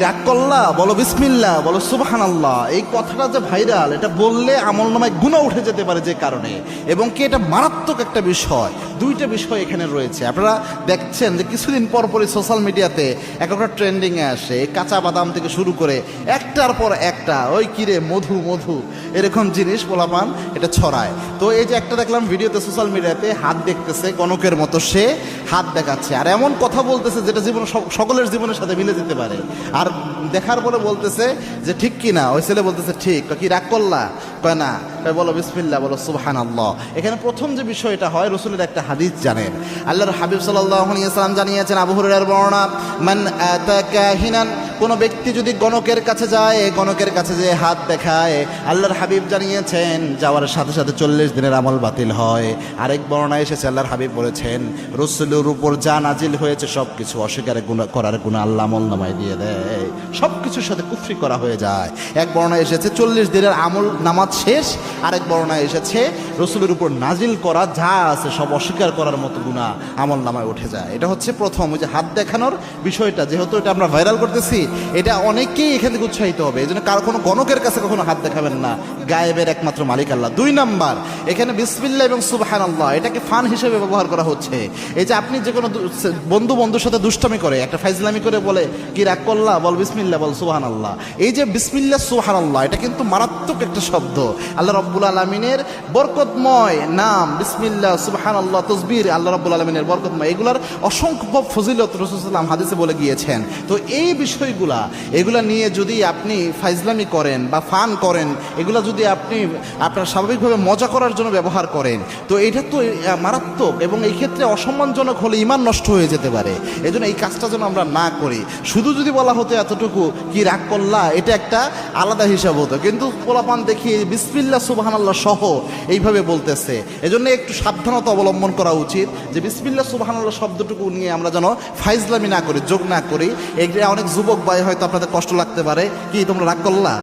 রাগ করলা, বলো বিসমিল্লাহ, বলো সুবহানাল্লাহ। এই কথাটা যে ভাইরাল, এটা বললে আমলনামায় গুনাহ উঠে যেতে পারে যে কারণে, এবং কি এটা মারাত্মক একটা বিষয়। দুইটা বিষয় এখানে রয়েছে। আপনারা দেখছেন যে কিছুদিন পর পরই সোশ্যাল মিডিয়াতে একটা ট্রেন্ডিংয়ে আসে, কাঁচা বাদাম থেকে শুরু করে একটার পর একটা ওই কিরে মধু মধু এরকম জিনিস পোলাপান এটা ছড়ায়। তো এই যে একটা দেখলাম ভিডিওতে সোশ্যাল মিডিয়াতে, হাত দেখতেছে গণকের মতো, সে হাত দেখাচ্ছে আর এমন কথা বলতেছে যেটা জীবনে সকলের জীবনের সাথে মিলে যেতে পারে। আর দেখার পরে বলতেছে যে ঠিক কি না, ওই ছেলে বলতেছে ঠিক। কি রাগ করলা? কয় না। কয় বলো বিসমিল্লাহ, বলো সুবহানাল্লাহ। এখানে প্রথম যে বিষয়টা হয়, রসুলের একটা হাদিস জানেন, আল্লাহর হাবিব সাল্লাল্লাহু আলাইহি ওয়াসাল্লাম জানিয়েছেন, আবু হুরায়রার বর্ণনা, মান আতা কাহিনান, কোন ব্যক্তি যদি গণকের কাছে যায়, গণকের কাছে যে হাত দেখায়, আল্লাহর হাবিব জানিয়েছেন যাওয়ার সাথে সাথে 40 দিনের আমল বাতিল হয়। আরেক বর্ণনা এসেছে, আল্লাহর হাবিব বলেছেন রসুলের উপর যা নাজিল হয়েছে সব কিছু অস্বীকার করার গুনাহ আল্লাহ আমলনামায় দিয়ে দেয়, সব কিছুর সাথে কুফরি করা হয়ে যায়। এক বর্ণনা এসেছে 40 দিনের আমল নামাজ শেষ, আরেক বর্ণনা এসেছে রসুলের উপর নাজিল করা যা আছে সব অস্বীকার করার মতো গুনাহ আমলনামায় উঠে যায়। এটা হচ্ছে প্রথম, ওই যে হাত দেখানোর বিষয়টা, যেহেতু এটা আমরা ভাইরাল করতেছি, এটা অনেকেই এখান থেকে উৎসাহিত হবে। এই জন্য কারো কোনো গণকের কাছে কখনো হাত দেখাবেন না, গায়েবের একমাত্র মালিক আল্লাহ। 2 নাম্বার, এখানে বিসমিল্লাহ এবং সুবহানাল্লাহ এটাকে ফান হিসেবে ব্যবহার করা হচ্ছে। এই যে আপনি যে কোনো বন্ধুর সাথে দুষ্টামি করে, একটা ফাইজলামি করে বলে কি রাগ করলা, বল বিসমিল্লাহ, বল সুবহানাল্লাহ। এই যে বিসমিল্লাহ সুবহানাল্লাহ, এটা কিন্তু মারাত্মক একটা শব্দ। আল্লাহ রাব্বুল আলামিনের বরকতময় নাম বিসমিল্লাহ, সুবহানাল্লাহ, তাসবিহ আল্লাহ রাব্বুল আলামিনের বরকতময়, এগুলার অসংখ্য ফজিলত রাসূল সাল্লাল্লাহু আলাইহি ওয়াসাল্লাম হাদিসে বলে গিয়েছেন। তো এই বিষয়গুলা, এগুলা নিয়ে যদি আপনি ফাইজলামি করেন বা ফান করেন, এগুলা যদি আপনি আপনার স্বাভাবিকভাবে মজা করার জন্য ব্যবহার করেন, তো এটা তো মারাত্মক, এবং এই ক্ষেত্রে অসম্মানজনক হলে ঈমান নষ্ট হয়ে যেতে পারে। এই জন্য এই কাজটা যেন আমরা না করি। শুধু যদি বলা হতো এতটুকু কি রাগ করলা, এটা একটা আলাদা হিসাব হতো, কিন্তু পোলাপান দেখি বিসমিল্লাহ সুবহানাল্লাহ সহ এইভাবে বলতেছে। এজন্য একটু সাবধানতা অবলম্বন করা উচিত যে বিসমিল্লাহ সুবহানাল্লাহ শব্দটুকু নিয়ে আমরা যেন ফাইজলামি না করি, যোগ না করি। এটা অনেক যুবক ভাই হয়তো আপনাদের কষ্ট লাগতে পারে, কি তোমরা রাগ করলা।